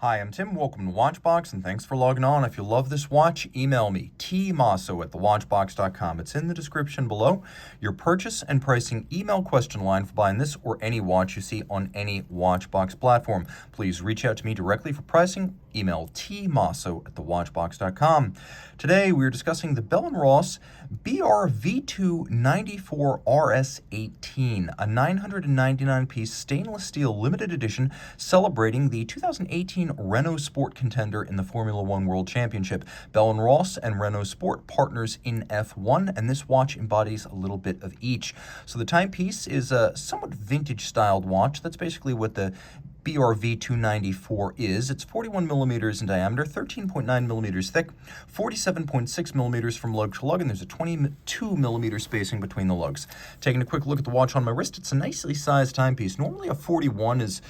Hi, I'm Tim. Welcome to Watchbox, and thanks for logging on. If you love this watch, email me, tmosso@thewatchbox.com. It's in the description below. Your purchase and pricing email question line for buying this or any watch you see on any Watchbox platform. Please reach out to me directly for pricing. Email tmosso@thewatchbox.com. Today, we're discussing the Bell & Ross BRV2-94-RS18, a 999-piece stainless steel limited edition celebrating the 2018 Renault Sport contender in the Formula One World Championship. Bell & Ross and Renault Sport partners in F1, and this watch embodies a little bit of each. So the timepiece is a somewhat vintage-styled watch. That's basically what the BRV294 is. It's 41 millimeters in diameter, 13.9 millimeters thick, 47.6 millimeters from lug to lug, and there's a 22 millimeter spacing between the lugs. Taking a quick look at the watch on my wrist, it's a nicely sized timepiece. Normally a 41 is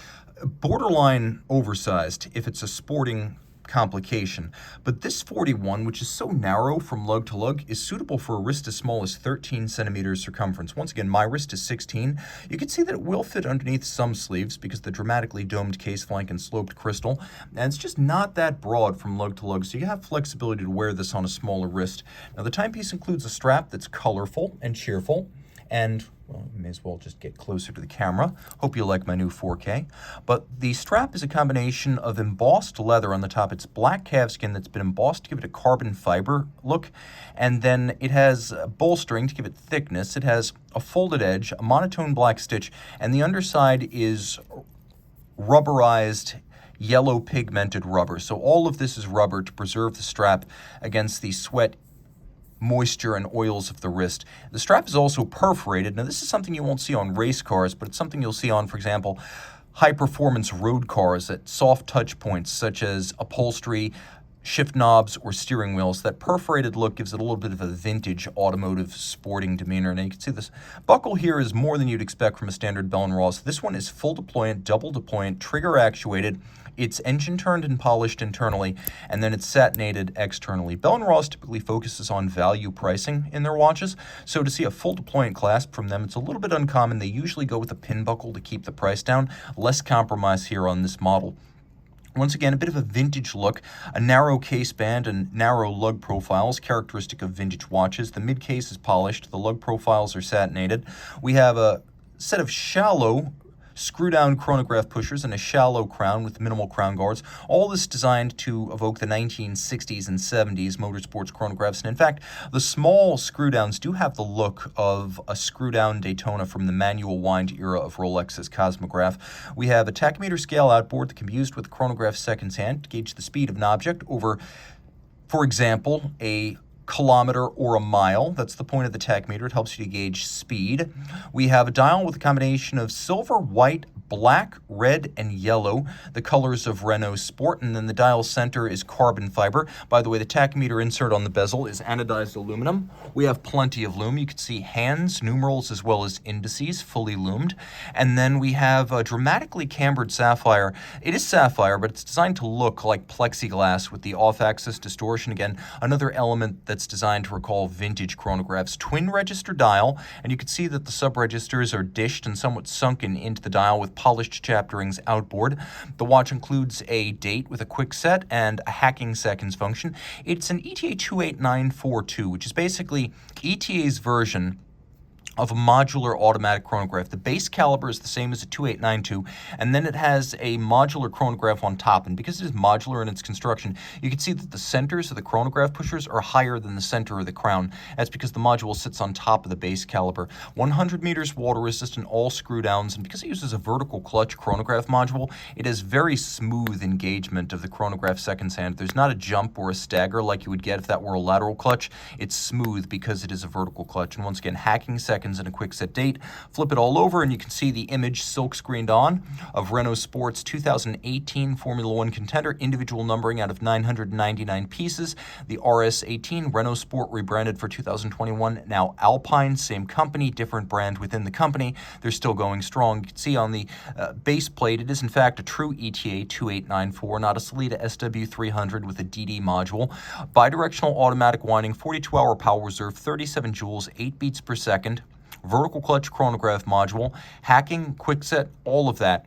borderline oversized if it's a sporting complication, but this 41, which is so narrow from lug to lug, is suitable for a wrist as small as 13 centimeters circumference. Once again, my wrist is 16. You can see that it will fit underneath some sleeves because the dramatically domed case flank and sloped crystal, and it's just not that broad from lug to lug, so you have flexibility to wear this on a smaller wrist. Now, the timepiece includes a strap that's colorful and cheerful, and well, you may as well just get closer to the camera. Hope you like my new 4K. But the strap is a combination of embossed leather on the top. It's black calfskin that's been embossed to give it a carbon fiber look. And then it has bolstering to give it thickness. It has a folded edge, a monotone black stitch, and the underside is rubberized yellow pigmented rubber. So all of this is rubber to preserve the strap against the sweat, moisture, and oils of the wrist. The strap is also perforated. Now, this is something you won't see on race cars, but it's something you'll see on, for example, high-performance road cars at soft touch points, such as upholstery, shift knobs, or steering wheels. That perforated look gives it a little bit of a vintage automotive sporting demeanor. And you can see this buckle here is more than you'd expect from a standard Bell & Ross. This one is full deployant, double deployant, trigger actuated. It's engine turned and polished internally, and then it's satinated externally. Bell & Ross typically focuses on value pricing in their watches, so to see a full deployant clasp from them, it's a little bit uncommon. They usually go with a pin buckle to keep the price down. Less compromise here on this model. Once again, a bit of a vintage look, a narrow case band and narrow lug profiles, characteristic of vintage watches. The mid case is polished, the lug profiles are satinated. We have a set of shallow screw-down chronograph pushers and a shallow crown with minimal crown guards. All this designed to evoke the 1960s and 70s motorsports chronographs. And in fact, the small screw-downs do have the look of a screw-down Daytona from the manual wind era of Rolex's Cosmograph. We have a tachymeter scale outboard that can be used with the chronograph seconds hand to gauge the speed of an object over, for example, a kilometer or a mile. That's the point of the tachymeter. It helps you to gauge speed. We have a dial with a combination of silver, white, black, red, and yellow, the colors of Renault Sport, and then the dial center is carbon fiber. By the way, the tachymeter insert on the bezel is anodized aluminum. We have plenty of lume. You can see hands, numerals, as well as indices, fully lumed. And then we have a dramatically cambered sapphire. It is sapphire, but it's designed to look like plexiglass with the off-axis distortion. Again, another element that's designed to recall vintage chronographs. Twin register dial, and you can see that the sub-registers are dished and somewhat sunken into the dial with polished chapterings outboard. The watch includes a date with a quick set and a hacking seconds function. It's an ETA 28942, which is basically ETA's version of a modular automatic chronograph. The base caliber is the same as a 2892, and then it has a modular chronograph on top. And because it is modular in its construction, you can see that the centers of the chronograph pushers are higher than the center of the crown. That's because the module sits on top of the base caliber. 100 meters water resistant, all screw downs, and because it uses a vertical clutch chronograph module, it has very smooth engagement of the chronograph seconds hand. There's not a jump or a stagger like you would get if that were a lateral clutch. It's smooth because it is a vertical clutch. And once again, hacking seconds and a quick set date. Flip it all over and you can see the image silk screened on of Renault Sport's 2018 Formula One contender, individual numbering out of 999 pieces. The RS18, Renault Sport rebranded for 2021, now Alpine, same company, different brand within the company. They're still going strong. You can see on the base plate, it is in fact a true ETA 2894, not a Salida SW300 with a DD module. Bidirectional automatic winding, 42-hour power reserve, 37 joules, 8 beats per second. Vertical clutch chronograph module, hacking, quick set, all of that.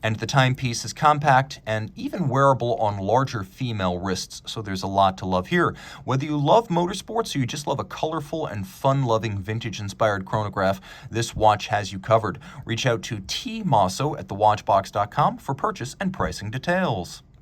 And the timepiece is compact and even wearable on larger female wrists, so there's a lot to love here. Whether you love motorsports or you just love a colorful and fun-loving vintage-inspired chronograph, this watch has you covered. Reach out to Team Mosso at thewatchbox.com for purchase and pricing details.